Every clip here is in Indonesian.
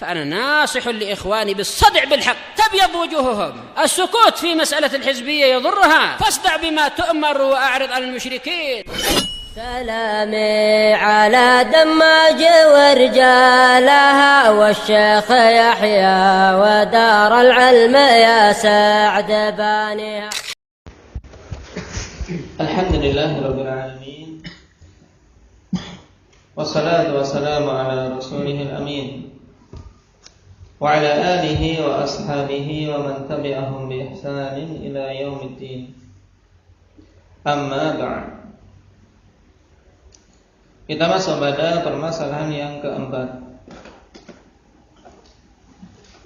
فأنا ناصح لإخواني بالصدع بالحق تبيض وجوههم. السكوت في مسألة الحزبية يضرها، فاصدع بما تؤمر وأعرض عن المشركين. سلامي على دماج ورجالها والشيخ يحيى ودار العلم يا سعد بانيها. الحمد لله رب العالمين والصلاة والسلام على رسوله الأمين وعلى آله وأصحابه ومن تبعهم بإحسان إلى يوم الدين. أما بعد. Kita masuk pada permasalahan yang keempat.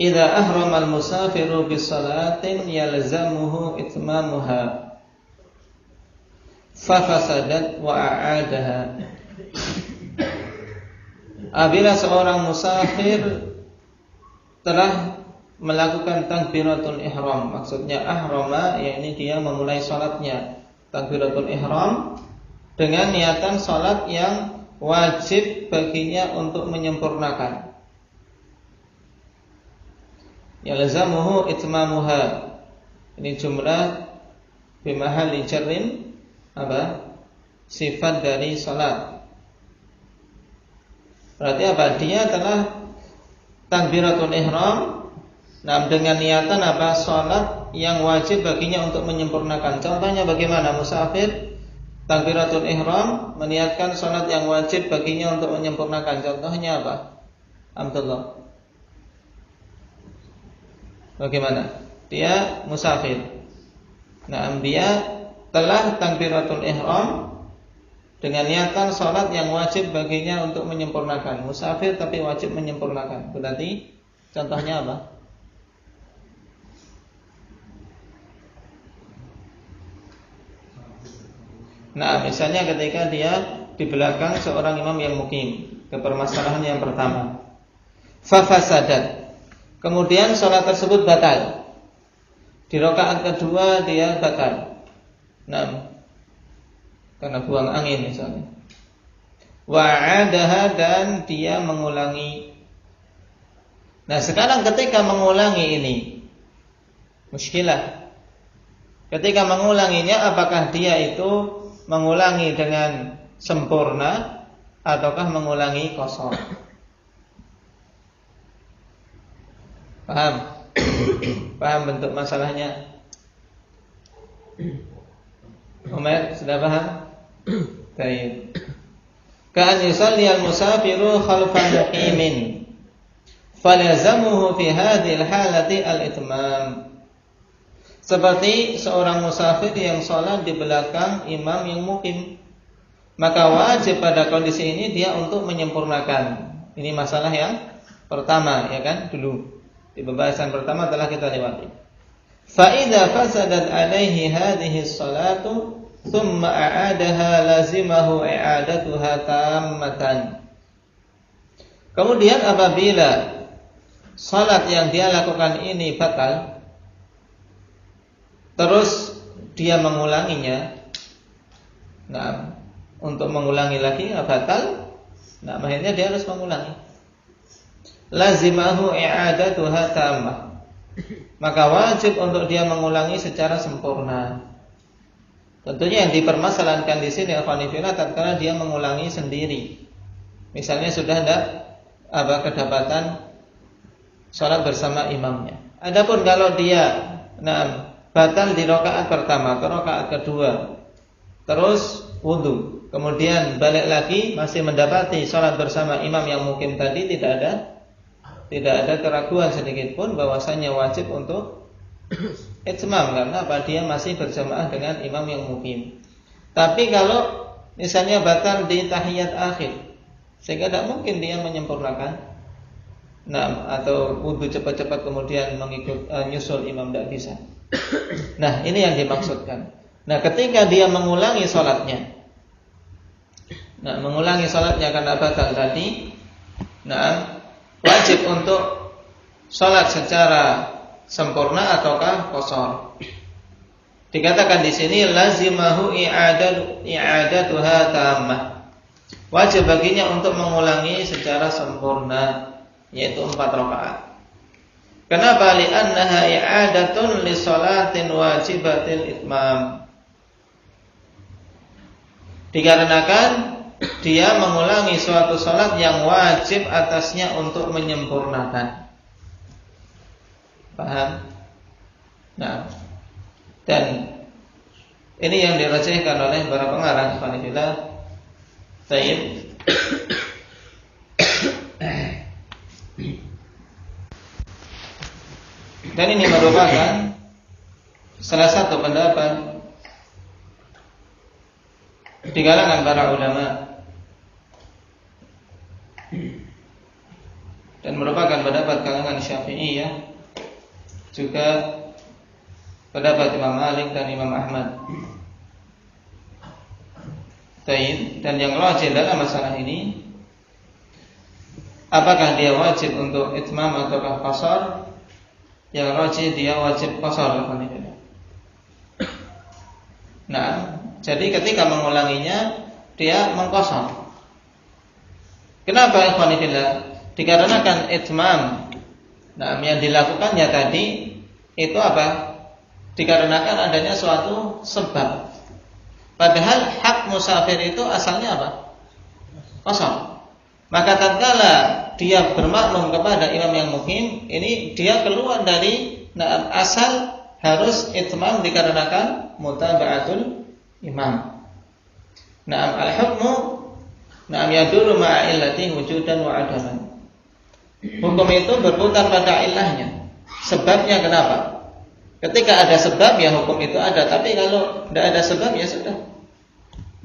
Idza ahrama al-musafiru bi salatin yalzamuhu itmamuha fa fasadat wa a'adaha. Apabila seorang musafir telah melakukan takbiratul ihram, maksudnya ahrama, yakni dia memulai salatnya takbiratul ihram dengan niatan salat yang wajib baginya untuk menyempurnakan. Yalzamuhu itmamuha. Ini jumlah bimahalli jarrin apa? Sifat dari salat. Berarti apa? Dia telah takbiratul ihram, nah dengan niatan apa? Salat yang wajib baginya untuk menyempurnakan. Contohnya bagaimana musafir takbiratul ihram meniatkan salat yang wajib baginya untuk menyempurnakan. Contohnya apa? Abdullah. Bagaimana? Dia musafir. Nah, dia telah takbiratul ihram dengan niatan salat yang wajib baginya untuk menyempurnakan. Musafir tapi wajib menyempurnakan. Berarti contohnya apa? Nah, misalnya ketika dia di belakang seorang imam yang mukim, ke permasalahan yang pertama. Fa fasadat. Kemudian salat tersebut batal. Di rakaat kedua dia batal. Nah, karena buang angin misalnya. Wa'adaha, dan dia mengulangi. Nah, sekarang ketika mengulangi ini muskilah. Ketika mengulanginya, apakah dia itu mengulangi dengan sempurna ataukah mengulangi kosong? Paham? Paham bentuk masalahnya? Umar, sudah paham? Baik. Ka'an yusalli al-musafiru khalfan muqimin falyazamuhu fi hadhil halati al-itmam. Seperti seorang musafir yang sholat di belakang imam yang mukim, maka wajib pada kondisi ini dia untuk menyempurnakan. Ini masalah yang pertama, ya kan? Dulu di pembahasan pertama telah kita lewati. Fa idza fasadat alaihi hadhihi sholatu thumma a'adaha lazimahu i'adatuha tammatan. Kemudian apabila salat yang dia lakukan ini batal, terus dia mengulanginya, nah, untuk mengulangi lagi batal, nah, akhirnya dia harus mengulangi. Lazimahu i'adatuha tammah. Maka wajib untuk dia mengulangi secara sempurna. Tentunya yang dipermasalahkan di sini al-Fanifillah tatkala dia mengulangi sendiri. Misalnya sudah tidak kedapatan salat bersama imamnya. Adapun kalau dia batal di rakaat pertama ke rakaat kedua, terus wudu, kemudian balik lagi masih mendapati salat bersama imam yang mukim tadi, tidak ada keraguan sedikit pun bahwasanya wajib untuk itmam, karena apa? Dia masih berjamaah dengan imam yang mukim. Tapi kalau misalnya batal di tahiyat akhir, sehingga tidak mungkin dia menyempurnakan, atau wudu cepat-cepat kemudian mengikut nyusul imam, tidak bisa. Nah, ini yang dimaksudkan. Nah, ketika dia mengulangi salatnya, karena batal tadi, wajib untuk salat secara sempurna ataukah qashar. Dikatakan di sini lazimahu i'adatuha tammah. Wajib baginya untuk mengulangi secara sempurna. yaitu 4 rakaat. Kenapa? Li'annaha i'adatun li sholatin wajibatil itmam. Dikarenakan dia mengulangi suatu salat yang wajib atasnya untuk menyempurnakan. Paham? Nah, dan ini yang dirajihkan oleh para pengarang Hanifiyah. Baik. Dan ini merupakan salah satu pendapat di kalangan para ulama dan merupakan pendapat kalangan Syafi'iyah, juga pendapat Imam Malik dan Imam Ahmad. Dan yang rajih dalam masalah ini, apakah dia wajib untuk itmam ataukah qasar? Yang rajih dia wajib qasar. Nah, jadi ketika mengulanginya dia mengqasar. Kenapa ikhwanillah? Dikarenakan itmam, nah, yang dilakukannya tadi itu apa? Dikarenakan adanya suatu sebab. Padahal hak musafir itu asalnya apa? Qasar. Maka tatkala dia bermakmum kepada imam yang mukim, ini dia keluar dari asal harus itmam dikarenakan mutaba'atul imam. Na'am al-hukmu na'am yadullu ma'a illati wujudan wa adaman. Hukum itu berputar pada ilahnya. Sebabnya kenapa? Ketika ada sebab ya hukum itu ada, tapi kalau tidak ada sebab ya sudah.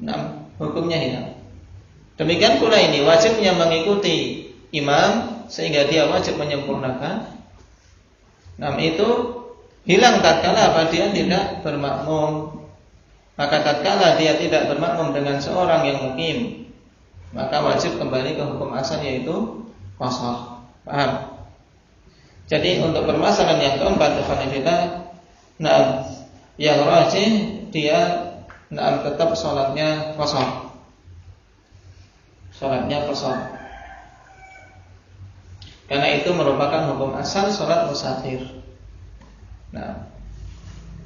Na'am, hukumnya hilang. Demikian pula ini wajibnya mengikuti imam sehingga dia wajib menyempurnakan. Nah, itu hilang tatkala apa? Dia tidak bermakmum. Maka tatkala dia tidak bermakmum dengan seorang yang mukim, maka wajib kembali ke hukum asal yaitu qasar. Paham? Jadi untuk permasalahan yang keempat, nah, yang rajih dia tetap salatnya qasar. Salatnya qasar. Karena itu merupakan hukum asal salat musafir. Nah,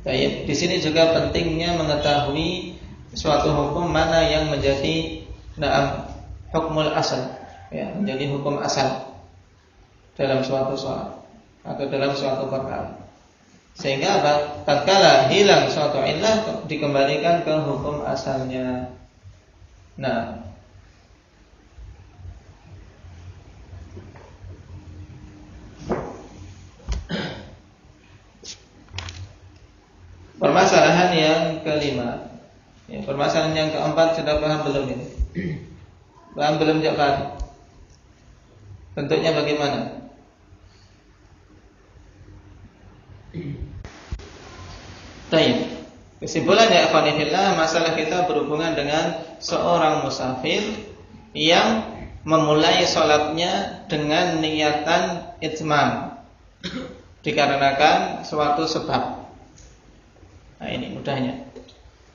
baik, di sini juga pentingnya mengetahui suatu hukum mana yang menjadi hukmul asal, ya, menjadi hukum asal dalam suatu salat atau dalam suatu perkara. Sehingga apa? Tatkala hilang suatu illah dikembalikan ke hukum asalnya. Nah, permasalahan yang kelima, ya, permasalahan yang keempat sudah paham belum ini? Paham belum Ja'far? Bentuknya bagaimana? Baik. Kesimpulannya ikhwanillah, masalah kita berhubungan dengan seorang musafir yang memulai sholatnya dengan niatan itmam dikarenakan suatu sebab. Nah, ini mudahnya.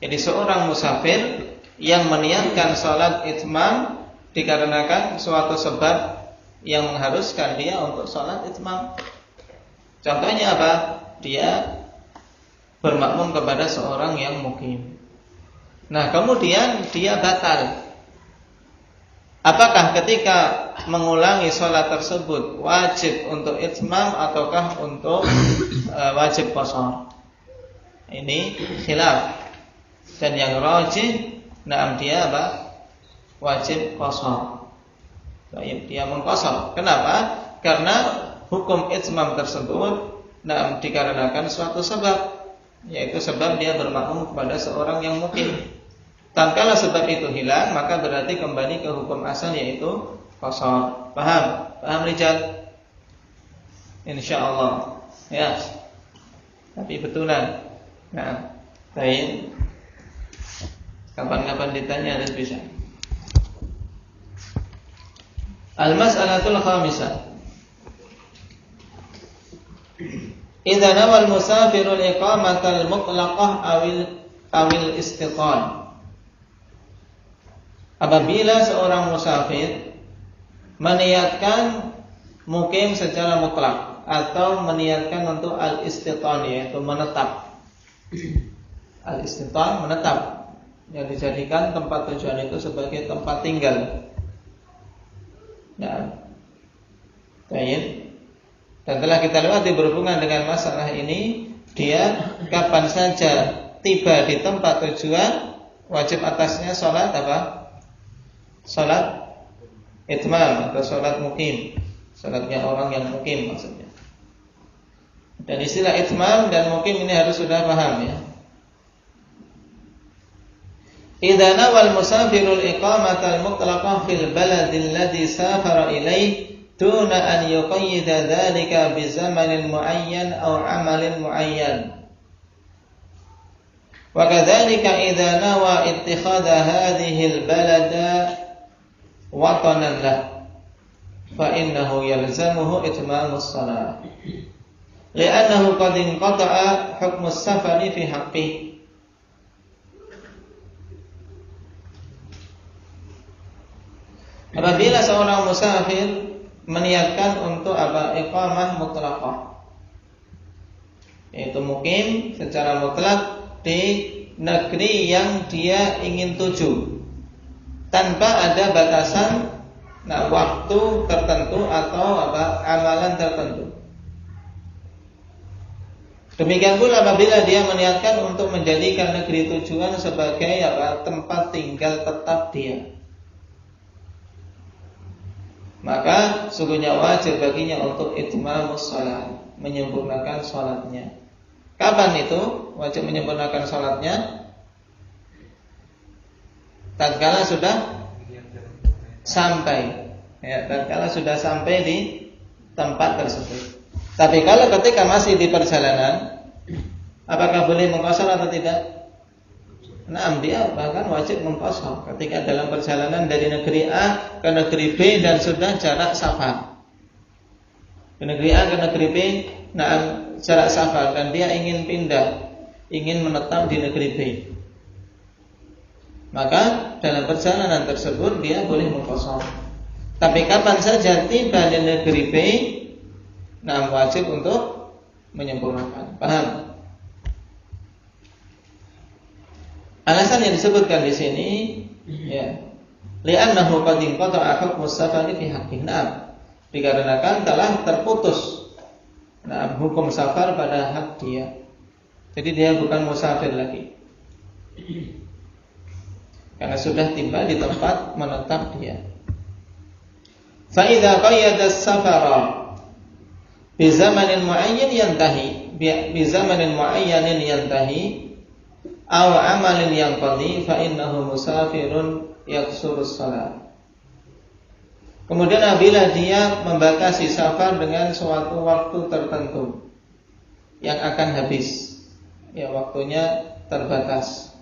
Jadi seorang musafir yang meniatkan sholat itmam dikarenakan suatu sebab yang mengharuskan dia untuk sholat itmam. Contohnya apa? Dia bermakmum kepada seorang yang mukim. Nah, kemudian dia batal. Apakah ketika mengulangi sholat tersebut wajib untuk itmam ataukah untuk wajib qasar? Ini khilaf. Dan yang rajih, dia apa? Wajib qasar. Baik, dia mengqasar. Kenapa? Karena hukum itmam tersebut dikarenakan suatu sebab, yaitu sebab dia bermakmum kepada seorang yang mukim. Tatkala sebab itu hilang, maka berarti kembali ke hukum asal yaitu qasar. Paham? Paham rijal? Insyaallah. Ya. Tapi betulan. Nah, baik. Kapan-kapan ditanya harus bisa. Al-mas'alatul khamisah. Idza nawal musafirul iqamatal mutlaqah awil istiqal. Apabila seorang musafir meniatkan mukim secara mutlak atau meniatkan untuk al-istitan, yaitu menetap. Al-istitan, menetap, yang dijadikan tempat tujuan itu sebagai tempat tinggal. Nah, baik. Dan telah kita lewati berhubungan dengan masalah ini, dia kapan saja tiba di tempat tujuan wajib atasnya sholat apa? Sholat itmam atau sholat mukim, sholatnya orang yang mukim maksudnya. Dan istilah itmam dan mukim ini harus sudah paham ya. Idza nawal musafirul iqamata al-mutlaqah fil baladi alladhi safara ilayhi duna an yuqayyida dhalika bi zamanin muayyan aw amalin muayyan. Wa kadzalika idza nawa ittikhadha hadhihi al-balada watanan lah fa innahu yalzamuhu itmamus shalah. Li'annahu qad inqata'a hukmus safari fi haqqihi. Apabila seorang musafir meniatkan untuk apa? Iqamah mutlaqah, yaitu mukim secara mutlak di negeri yang dia ingin tuju tanpa ada batasan waktu tertentu atau apa? Amalan tertentu. Demikian pula apabila dia meniatkan untuk menjadikan negeri tujuan sebagai apa? Tempat tinggal tetap dia, maka sungguhnya wajib baginya untuk itmamus shalah, menyempurnakan salatnya. Kapan itu wajib menyempurnakan salatnya? Tatkala sudah sampai, ya, tatkala sudah sampai di tempat tersebut. Tapi kalau ketika masih di perjalanan, apakah boleh mengqashar atau tidak? Nah, dia bahkan wajib mengqashar ketika dalam perjalanan dari negeri A ke negeri B dan sudah jarak safar. Ke negeri A ke negeri B, jarak safar, dan dia ingin pindah, ingin menetap di negeri B. Maka dalam perjalanan tersebut dia boleh mengqashar. Tapi kapan saja tiba di negeri B, wajib untuk menyempurnakan. Paham? Alasan yang disebutkan di sini, ya, li'annahu qad inqata'a hukmus safari fi haqqihi. Dikarenakan telah terputus hukum safar pada hak dia. Jadi dia bukan musafir lagi, karena sudah tiba di tempat menetap dia. Fa idza qayyada as-safara bi zamanin muayyan yantahi bi zamanin muayyanin yantahi aw amalin yanqadi fa innahu musafirun yaqsurus shalah. Kemudian apabila dia membatasi safar dengan suatu waktu tertentu yang akan habis, ya, waktunya terbatas,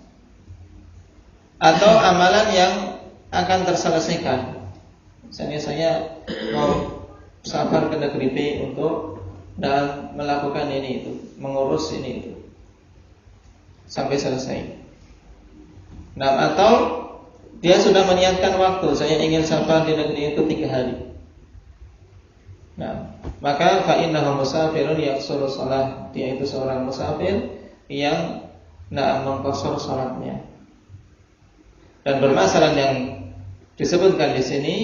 atau amalan yang akan terselesaikan. Misalnya saya mau safar ke negeri B untuk dan melakukan ini itu, mengurus ini itu sampai selesai. Atau dia sudah menyiapkan waktu, saya ingin safar di negeri itu 3 hari. Maka fa innahu musafirun yaqsuru shalah, dia itu seorang musafir yang mengqashar salatnya. Dan permasalahan yang disebutkan di sini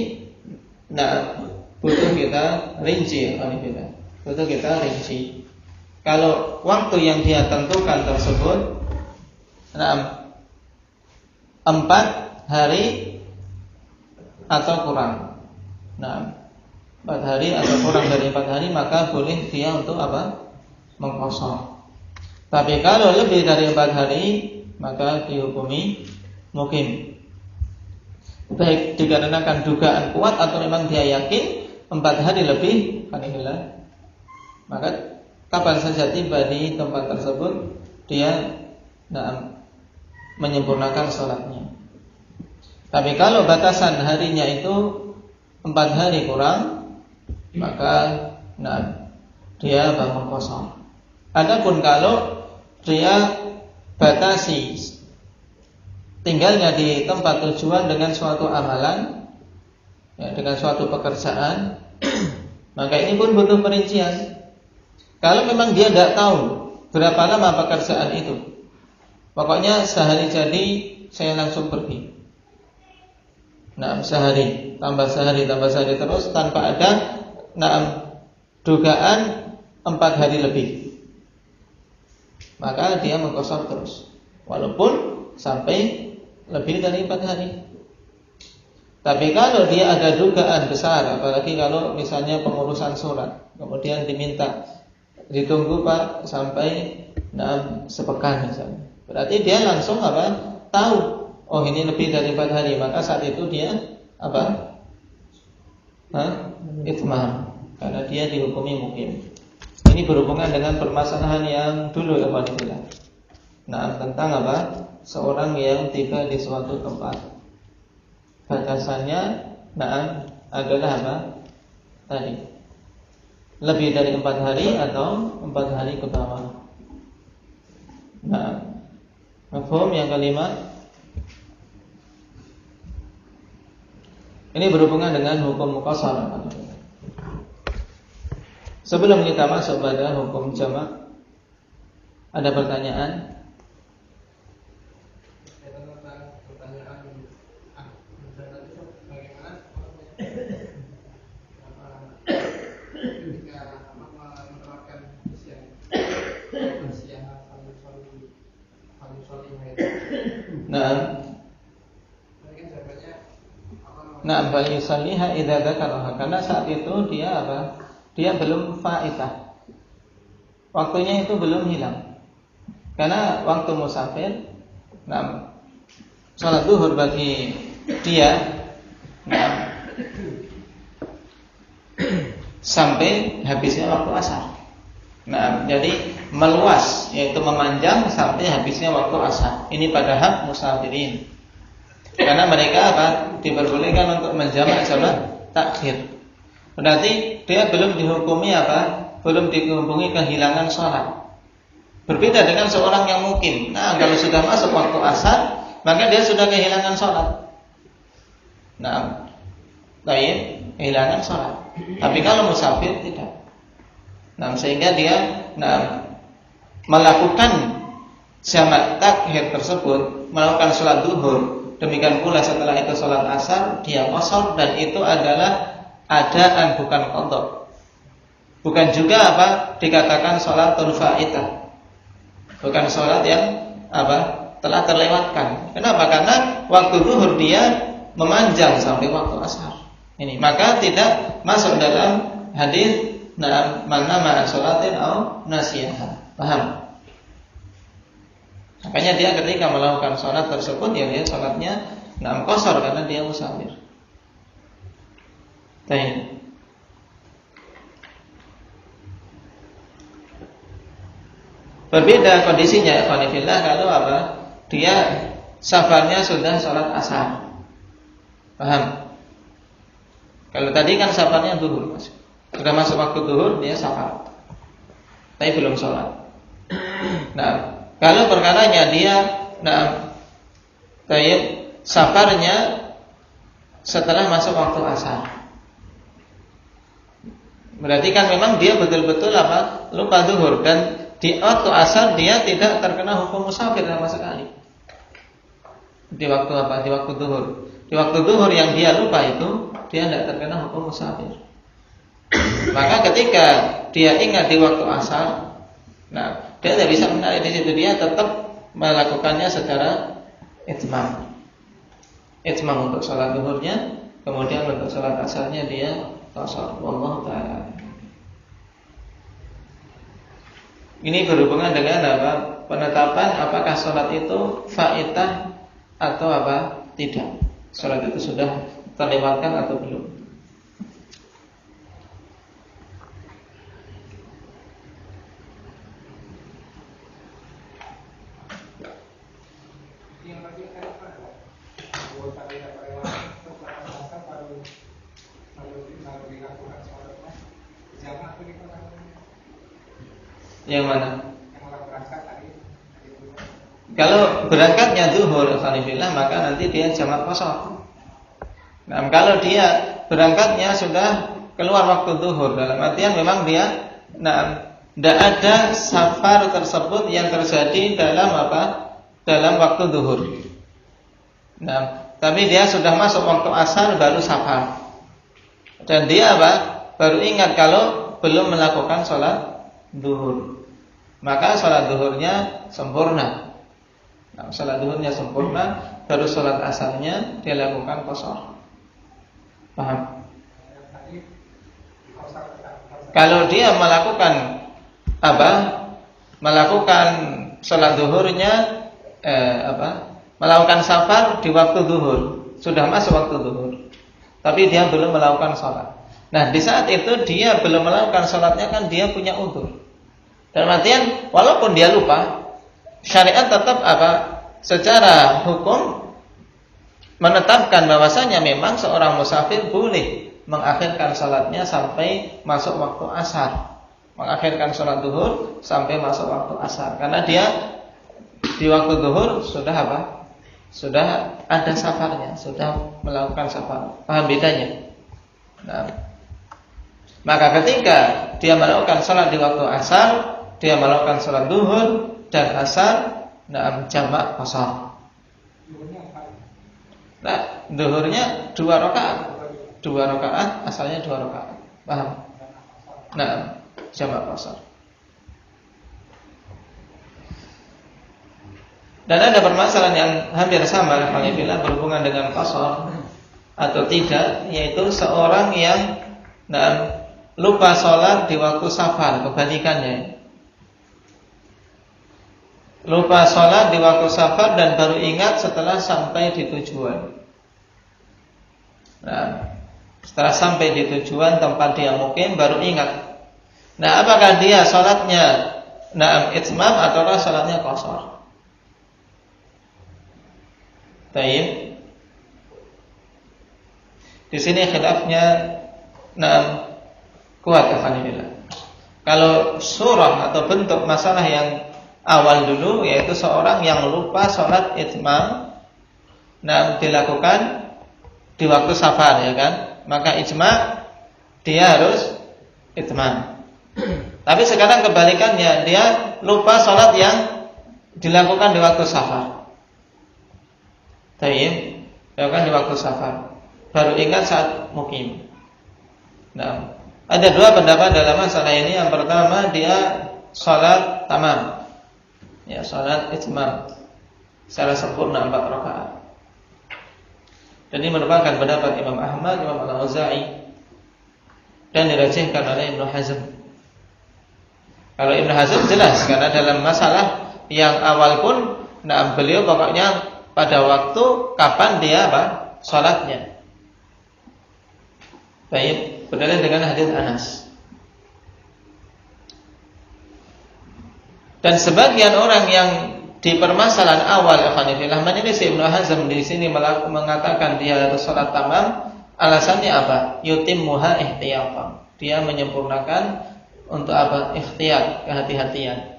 butuh kita rinci, butuh kita rinci. Kalau waktu yang dia tentukan tersebut 4 hari atau kurang, 4 hari atau kurang dari 4 hari, maka boleh dia untuk apa? Mengqashar. Tapi kalau lebih dari 4 hari, maka dihukumi mukim. Baik dikarenakan dugaan kuat atau memang dia yakin 4 hari lebih, maka kapan saja tiba di tempat tersebut dia menyempurnakan sholatnya. Tapi kalau batasan harinya itu 4 hari kurang, maka dia bangun kosong. Adapun kalau dia batasi tinggalnya di tempat tujuan dengan suatu amalan, ya, dengan suatu pekerjaan, Maka ini pun butuh perincian. Kalau memang dia tidak tahu berapa lama pekerjaan itu, pokoknya sehari jadi saya langsung pergi. Nah, sehari tambah sehari terus tanpa ada dugaan 4 hari lebih, maka dia mengqashar terus, walaupun sampai lebih dari 4 hari. Tapi kalau dia ada dugaan besar, apalagi kalau misalnya pengurusan surat, kemudian diminta ditunggu Pak sampai sepekan misalnya, berarti dia langsung tahu, oh ini lebih dari 4 hari, maka saat itu dia itmam, karena dia dihukumi mukim. Ini berhubungan dengan permasalahan yang dulu ya Pak. Tentang seorang yang tiba di suatu tempat, batasannya adalah tadi lebih dari 4 hari atau 4 hari ke bawah. Mafhum yang kelima. Ini berhubungan dengan hukum muqashar. Sebelum kita masuk pada hukum jamak, ada pertanyaan? Bal yusalliha idza dzakaraha, karena saat itu dia dia belum faitah. Waktunya itu belum hilang. Karena waktu musafir, salat zuhur bagi dia sampai habisnya waktu asar. Jadi meluas, yaitu memanjang sampai habisnya waktu asar. Ini pada hak musafirin. Karena mereka diperbolehkan untuk menjamak salat takhir. Berarti dia belum dihukumi belum dihukumi kehilangan salat. Berbeda dengan seorang yang mukim. Kalau sudah masuk waktu asar, maka dia sudah kehilangan salat. Kehilangan salat. Tapi kalau musafir tidak. Sehingga dia melakukan jamak takhir tersebut, melakukan salat zuhur. Demikian pula setelah itu salat asar, dia qashar, dan itu adalah adaan, bukan qadha. Bukan juga dikatakan salatul faitah. Bukan salat yang telah terlewatkan. Kenapa? Karena waktu zuhur dia memanjang sampai waktu asar. Ini maka tidak masuk dalam hadis man nama salatin au nasiyaha. Paham? Makanya dia ketika melakukan salat tersebut, dia salatnya qashar karena dia musafir. Baik. Berbeda kondisinya ikhwanillah kalau dia safarnya sudah salat asar. Paham? Kalau tadi kan safarnya zuhur, Mas. Sudah masuk waktu zuhur, dia safar. Tapi belum salat. Kalau perkaranya dia safarnya setelah masuk waktu asar, berarti kan memang dia betul-betul lupa zuhur, dan di waktu asar dia tidak terkena hukum musafir sama sekali. Di waktu Di waktu zuhur. Di waktu zuhur yang dia lupa itu, dia tidak terkena hukum musafir. Maka ketika dia ingat di waktu asar, dia tidak bisa menarik di situ, dia tetap melakukannya secara itmam. Itmam untuk salat zuhurnya, kemudian untuk salat asarnya dia qashar. Wallahu ta'ala. Ini berhubungan dengan penetapan apakah salat itu faitah atau tidak. Salat itu sudah terlewatkan atau belum. Yang mana? Kalau berangkatnya zuhur, alhamdulillah, maka nanti dia jamak qashar. Kalau dia berangkatnya sudah keluar waktu zuhur, dalam artian memang dia tidak ada safar tersebut yang terjadi dalam dalam waktu zuhur. Nah, tapi dia sudah masuk waktu asar baru safar. Dan dia baru ingat kalau belum melakukan sholat zuhur. Maka sholat zuhurnya sempurna. Nah, sholat zuhurnya sempurna, baru sholat asarnya dia lakukan qashar. Paham? Kalau dia melakukan melakukan sholat zuhurnya melakukan safar di waktu zuhur, sudah masuk waktu zuhur, tapi dia belum melakukan sholat. Nah, di saat itu dia belum melakukan sholatnya, kan dia punya uzur. Dalam artian walaupun dia lupa, syariat tetap secara hukum menetapkan bahwasanya memang seorang musafir boleh mengakhirkan sholatnya sampai masuk waktu asar, mengakhirkan sholat zuhur sampai masuk waktu asar, karena dia di waktu zuhur sudah ada safarnya, sudah melakukan safar. Paham bedanya? Nah, maka ketika dia melakukan sholat di waktu asar, dia melakukan sholat zuhur dan asar, jamak qashar. Nah, zuhurnya 2 rakaat. 2 rakaat, asalnya 2 rakaat. Paham? Nah, jamak qashar. Dan ada permasalahan yang hampir sama bila berhubungan dengan qashar atau tidak, yaitu seorang yang lupa sholat di waktu safar, kebalikannya. Lupa sholat di waktu safar dan baru ingat setelah sampai di tujuan. Nah, setelah sampai di tujuan tempat dia mukim baru ingat. Nah, apakah dia sholatnya itmam ataukah sholatnya qashar? Baik. Di sini khilafnya kuat alhamdulillah. Kalau surah atau bentuk masalah yang awal dulu, yaitu seorang yang lupa sholat itmam dilakukan di waktu safar, ya kan? Maka ijma dia harus itmam. Tapi sekarang kebalikannya, dia lupa sholat yang dilakukan di waktu safar. Tayyib, dilakukan di waktu safar, baru ingat saat mukim. Nah, ada 2 pendapat dalam masalah ini. Yang pertama, dia sholat tamam, ya, sholat itmam secara sempurna 4 rakaat. Dan ini merupakan pendapat Imam Ahmad, Imam Al-Auza'i, dan dirajihkan oleh Ibnu Hazm. Kalau Ibnu Hazm jelas, karena dalam masalah yang awal pun, beliau pokoknya pada waktu kapan dia sholatnya. Baik, berdalil dengan hadis Anas. Dan sebagian orang yang di permasalahan awal alhamdulillah menyelisih Ibnu Hazm di sini mengatakan dia harus sholat tamam. Alasannya apa? Yutimmuha ihtiyatan. Dia menyempurnakan untuk ikhtiyat, kehati-hatian.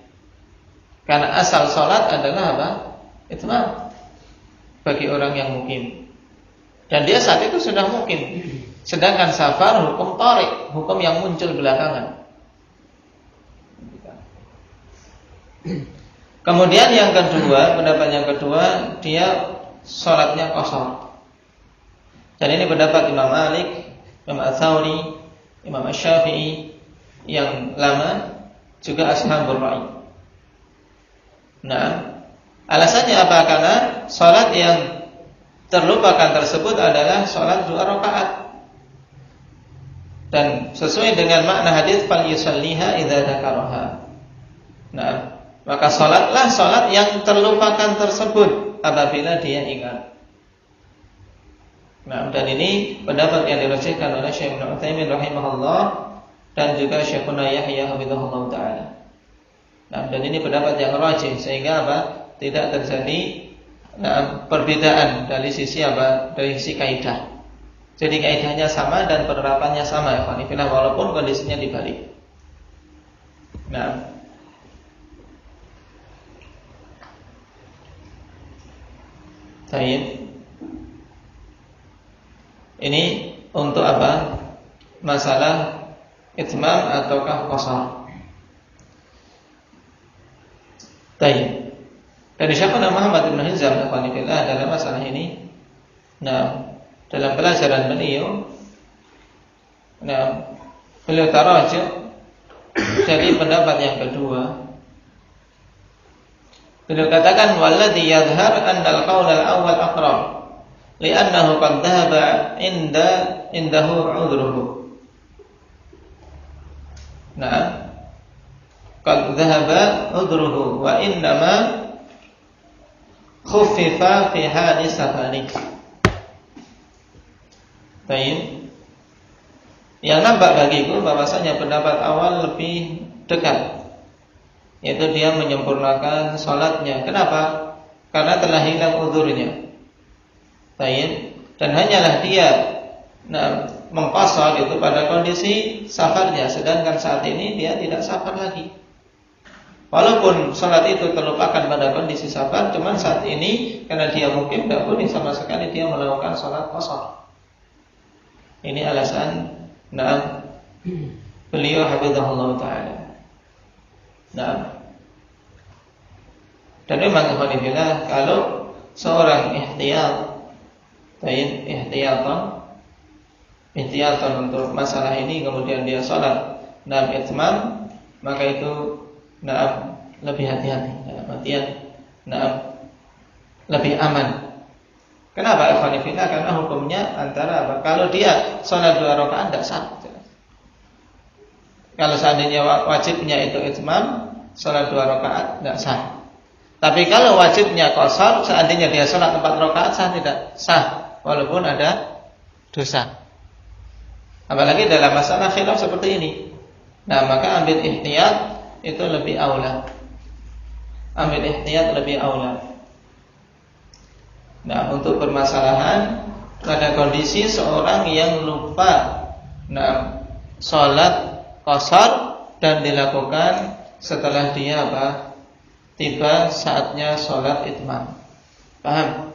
Karena asal sholat adalah itmam bagi orang yang mukim. Dan dia saat itu sudah mukim. Sedangkan safar hukum tarik, hukum yang muncul belakangan. Kemudian yang kedua, pendapat yang kedua, dia sholatnya qashar. Dan ini pendapat Imam Malik, Imam Ats-Tsauri, Imam Asy-Syafi'i yang lama, juga ashabul ra'i. Nah, alasannya apa? Karena sholat yang terlupakan tersebut adalah sholat 2 rakaat. Dan sesuai dengan makna hadis fal yusalliha idza dzakaraha. Nah, maka sholatlah sholat yang terlupakan tersebut apabila dia ingat. Nah, dan ini pendapat yang dirajihkan oleh Syekh Ibnu Utsaimin rahimahullah dan juga Syekhuna Yahya hafizahullah taala. Nah, dan ini pendapat yang rajih sehingga tidak terjadi perbedaan dari sisi dari sisi kaidah. Jadi kaidahnya sama dan penerapannya sama ya Fanifillah, walaupun kondisinya dibalik. Nah, baik. Ini untuk masalah itmam ataukah qasar. Baik. Dari Syekhuna Muhammad bin Hizam al-Qanifillah dalam masalah ini, dalam pelajaran beliau, beliau tarajuk dari pendapat yang kedua. Beliau katakan walladhi yadhhar anna al-qaul al-awwal aqrab li'annahu qad dhahaba indahu 'udhruhu. Qad dhahaba 'udhruhu wa innama khuffifa fi hali safari. Baik. Yang nampak bagiku bahwasanya pendapat awal lebih dekat, yaitu dia menyempurnakan salatnya. Kenapa? Karena telah hilang uzurnya. Baik. Dan hanyalah dia mengqasar itu pada kondisi safarnya, sedangkan saat ini dia tidak safar lagi. Walaupun salat itu terlupakan pada kondisi safar, cuman saat ini karena dia mungkin tidak boleh sama sekali dia melakukan salat qasar. Ini alasan beliau hafizahullah ta'ala. Dan memang alhamdulillah kalau seorang ihtiyatan untuk masalah ini kemudian dia salat itmam, maka itu lebih hati-hati, lebih aman. Kenapa ikhwanifillah? Karena hukumnya antara apa? Kalau dia salat 2 rakaat tidak sah. Kalau seandainya wajibnya itu itmam, salat 2 rakaat tidak sah. Tapi kalau wajibnya qasar, seandainya dia salat 4 rakaat sah tidak sah, walaupun ada dosa. Apalagi dalam masalah khilaf seperti ini. Maka ambil ihtiyat itu lebih aula. Ambil ihtiyat lebih aula. Untuk permasalahan pada kondisi seorang yang lupa salat qasar dan dilakukan setelah dia tiba saatnya salat itmam. Paham?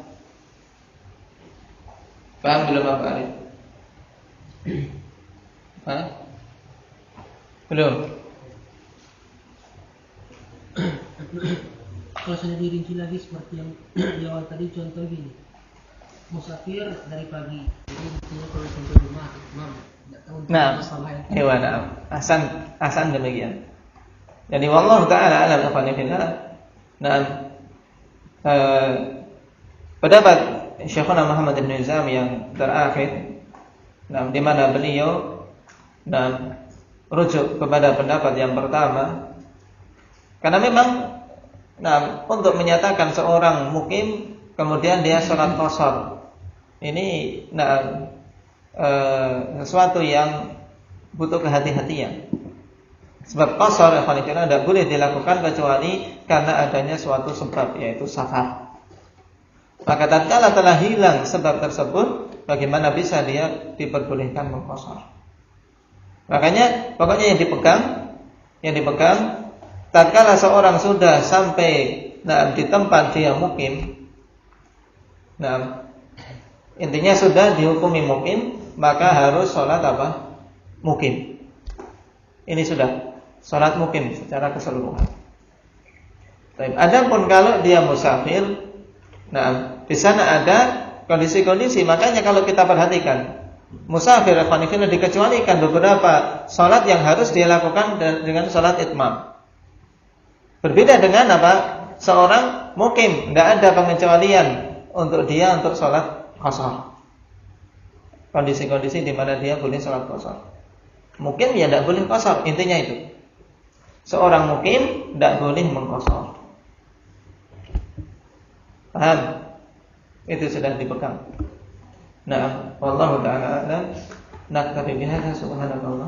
Paham belum Pak Arif? Belum. Kalau saya dirinci lagi seperti yang di awal tadi, contoh gini, musafir dari pagi, jadi misalnya kalau sampai rumah, tidak tahu masalah itu. Hasan demikian. Jadi wallahu ta'ala alam ikhwanifillah. Pendapat Syekhuna Muhammad bin Hizam yang terakhir, di mana beliau rujuk kepada pendapat yang pertama, karena memang untuk menyatakan seorang mukim kemudian dia sholat qasar, ini sesuatu yang butuh kehati-hatian. Sebab qasar tidak boleh dilakukan kecuali karena adanya suatu sebab, yaitu safar. Maka tatkala telah hilang sebab tersebut, bagaimana bisa dia diperbolehkan mengqasar? Makanya pokoknya yang dipegang tatkala seorang sudah sampai di tempat dia mukim, intinya sudah dihukumi mukim, maka harus sholat mukim. Ini sudah sholat mukim secara keseluruhan. Adapun kalau dia musafir, di sana ada kondisi-kondisi. Makanya kalau kita perhatikan, musafir dikecualikan beberapa sholat yang harus dia lakukan dengan sholat itmam. Berbeda dengan seorang mukim, tidak ada pengecualian untuk dia untuk sholat qasar. Kondisi-kondisi di mana dia boleh sholat qasar. Mukim ya tidak boleh qasar, intinya itu. Seorang mukim tidak boleh mengqasar. Paham? Itu sudah dipegang. Wallahu ta'ala a'lam. Naktafi bihadza, subhanakallah.